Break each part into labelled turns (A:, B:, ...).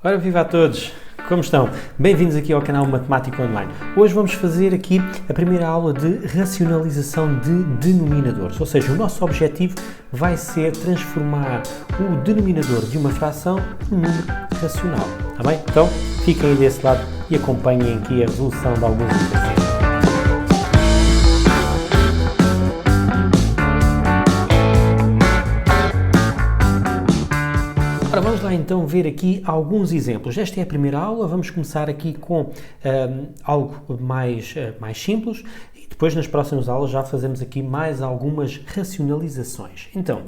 A: Ora, viva a todos! Como estão? Bem-vindos aqui ao canal Matemática Online. Hoje vamos fazer aqui a primeira aula de racionalização de denominadores, ou seja, o nosso objetivo vai ser transformar o denominador de uma fração num número racional, está bem? Então, fiquem aí desse lado e acompanhem aqui a resolução de alguns exercícios. Ora, vamos lá então ver aqui alguns exemplos. Esta é a primeira aula, vamos começar aqui com algo mais simples e depois nas próximas aulas já fazemos aqui mais algumas racionalizações. Então,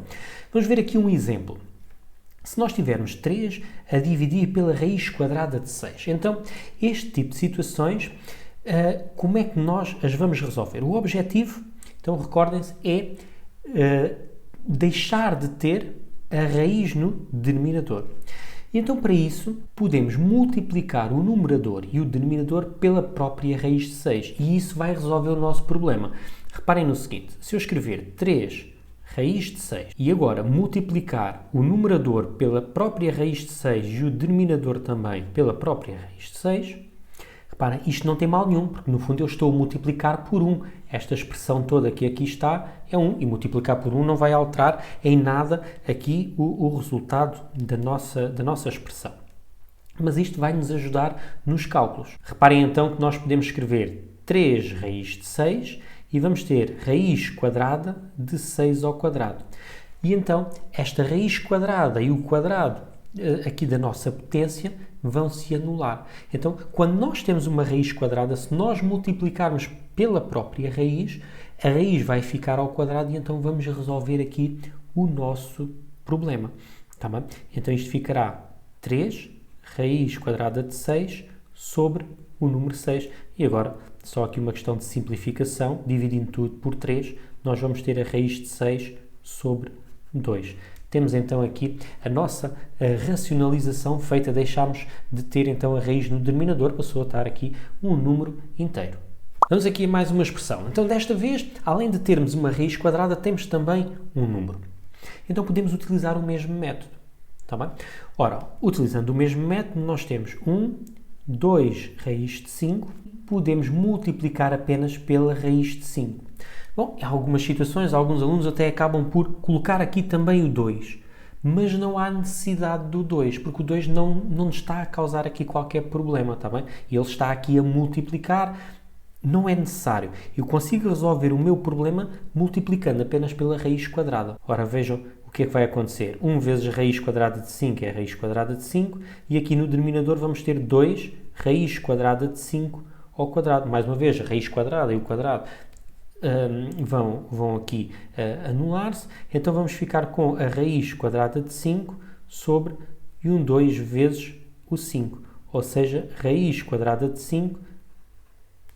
A: vamos ver aqui um exemplo. Se nós tivermos 3 a dividir pela raiz quadrada de 6, então este tipo de situações, como é que nós as vamos resolver? O objetivo, então recordem-se, é deixar de ter a raiz no denominador. E então, para isso, podemos multiplicar o numerador e o denominador pela própria raiz de 6. E isso vai resolver o nosso problema. Reparem no seguinte, se eu escrever 3 raiz de 6 e agora multiplicar o numerador pela própria raiz de 6 e o denominador também pela própria raiz de 6, reparem, isto não tem mal nenhum, porque no fundo eu estou a multiplicar por 1. Esta expressão toda que aqui está é 1 e multiplicar por 1 não vai alterar em nada aqui o resultado da nossa expressão. Mas isto vai nos ajudar nos cálculos. Reparem então que nós podemos escrever 3 raiz de 6 e vamos ter raiz quadrada de 6 ao quadrado. E então esta raiz quadrada e o quadrado aqui da nossa potência vão se anular. Então, quando nós temos uma raiz quadrada, se nós multiplicarmos pela própria raiz, a raiz vai ficar ao quadrado e então vamos resolver aqui o nosso problema. Tá bem? Então, isto ficará 3 raiz quadrada de 6 sobre o número 6. E agora, só aqui uma questão de simplificação, dividindo tudo por 3, nós vamos ter a raiz de 6 sobre 2. Temos então aqui a nossa racionalização feita, deixámos de ter então a raiz no denominador, passou a estar aqui um número inteiro. Vamos aqui a mais uma expressão. Então desta vez, além de termos uma raiz quadrada, temos também um número. Então podemos utilizar o mesmo método. Tá bem? Ora, utilizando o mesmo método, nós temos 2 raiz de 5, podemos multiplicar apenas pela raiz de 5. Bom, em algumas situações, alguns alunos até acabam por colocar aqui também o 2, mas não há necessidade do 2, porque o 2 não está a causar aqui qualquer problema, está bem? Ele está aqui a multiplicar, não é necessário. Eu consigo resolver o meu problema multiplicando apenas pela raiz quadrada. Ora, vejam o que é que vai acontecer. 1 vezes a raiz quadrada de 5 é a raiz quadrada de 5, e aqui no denominador vamos ter 2 raiz quadrada de 5 ao quadrado. Mais uma vez, a raiz quadrada e o quadrado vão aqui anular-se, então vamos ficar com a raiz quadrada de 5 sobre 2 vezes o 5, ou seja, raiz quadrada de 5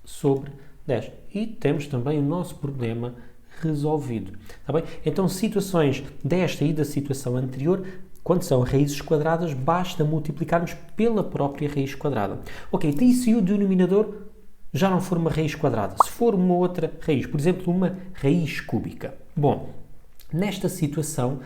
A: sobre 10. E temos também o nosso problema resolvido. Tá bem? Então, situações desta e da situação anterior, quando são raízes quadradas, basta multiplicarmos pela própria raiz quadrada. Ok, então e se o denominador já não for uma raiz quadrada, se for uma outra raiz, por exemplo, uma raiz cúbica? Bom, nesta situação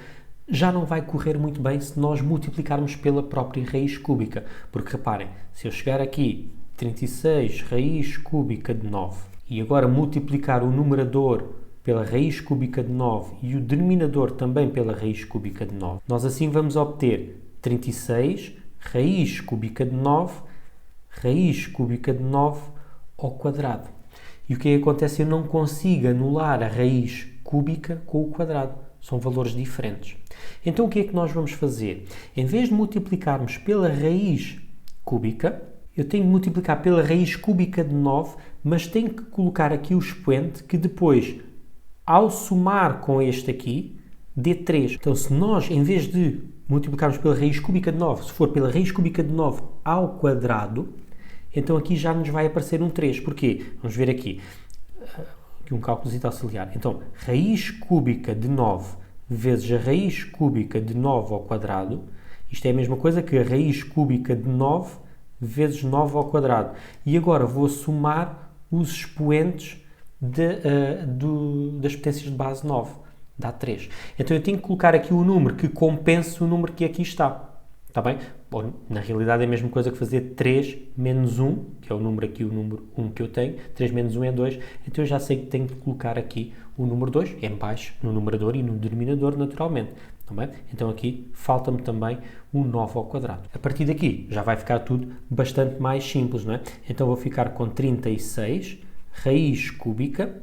A: já não vai correr muito bem se nós multiplicarmos pela própria raiz cúbica, porque reparem, se eu chegar aqui 36 raiz cúbica de 9 e agora multiplicar o numerador pela raiz cúbica de 9 e o denominador também pela raiz cúbica de 9, nós assim vamos obter 36 raiz cúbica de 9 raiz cúbica de 9 ao quadrado. E o que acontece? Eu não consigo anular a raiz cúbica com o quadrado. São valores diferentes. Então o que é que nós vamos fazer? Em vez de multiplicarmos pela raiz cúbica, eu tenho de multiplicar pela raiz cúbica de 9, mas tenho que colocar aqui o expoente que depois, ao somar com este aqui, dê 3. Então se nós, em vez de multiplicarmos pela raiz cúbica de 9, se for pela raiz cúbica de 9 ao quadrado, então aqui já nos vai aparecer um 3. Porquê? Vamos ver aqui um cálculo auxiliar. Então, raiz cúbica de 9 vezes a raiz cúbica de 9 ao quadrado, isto é a mesma coisa que a raiz cúbica de 9 vezes 9 ao quadrado. E agora vou somar os expoentes das potências de base 9. Dá 3. Então eu tenho que colocar aqui o número que compensa o número que aqui está. Está bem? Bom, na realidade é a mesma coisa que fazer 3 menos 1, que é o número aqui, o número 1 que eu tenho. 3 menos 1 é 2, então eu já sei que tenho que colocar aqui o número 2 em baixo, no numerador e no denominador, naturalmente. Está bem? Então aqui falta-me também o 9 ao quadrado. A partir daqui já vai ficar tudo bastante mais simples, não é? Então vou ficar com 36 raiz cúbica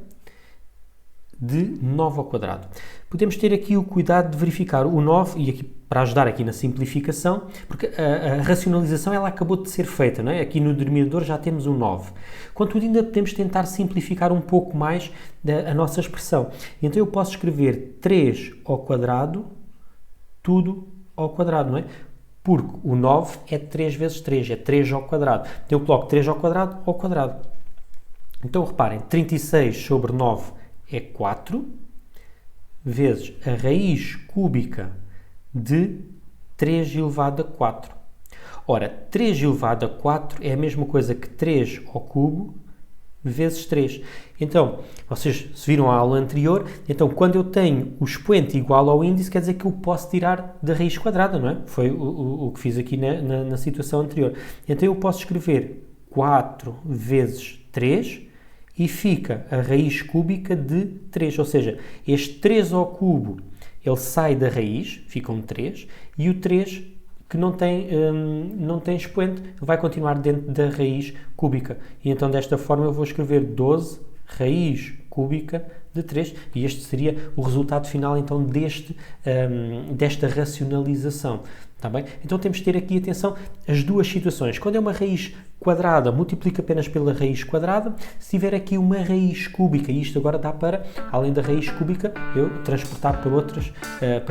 A: de 9 ao quadrado. Podemos ter aqui o cuidado de verificar o 9, e aqui para ajudar aqui na simplificação, porque a racionalização ela acabou de ser feita, não é? Aqui no denominador já temos o 9. Contudo, ainda podemos tentar simplificar um pouco mais a nossa expressão. Então eu posso escrever 3 ao quadrado, tudo ao quadrado, não é? Porque o 9 é 3 vezes 3, é 3 ao quadrado. Então eu coloco 3 ao quadrado. Então reparem, 36 sobre 9 é 4, vezes a raiz cúbica de 3 elevado a 4. Ora, 3 elevado a 4 é a mesma coisa que 3 ao cubo vezes 3. Então, vocês se viram a aula anterior, então quando eu tenho o expoente igual ao índice, quer dizer que eu posso tirar da raiz quadrada, não é? Foi o que fiz aqui na situação anterior. Então eu posso escrever 4 vezes 3, e fica a raiz cúbica de 3, ou seja, este 3 ao cubo, ele sai da raiz, fica um 3, e o 3 que não tem expoente vai continuar dentro da raiz cúbica. E então desta forma eu vou escrever 12 raiz cúbica de 3, e este seria o resultado final então desta racionalização. Está bem? Então temos de ter aqui atenção as duas situações. Quando é uma raiz quadrada, multiplica apenas pela raiz quadrada. Se tiver aqui uma raiz cúbica, e isto agora dá para, além da raiz cúbica, eu transportar para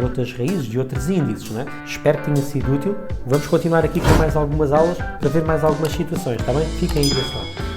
A: outras raízes de outros índices. Não é? Espero que tenha sido útil. Vamos continuar aqui com mais algumas aulas para ver mais algumas situações. Está bem? Fiquem aí desse lado.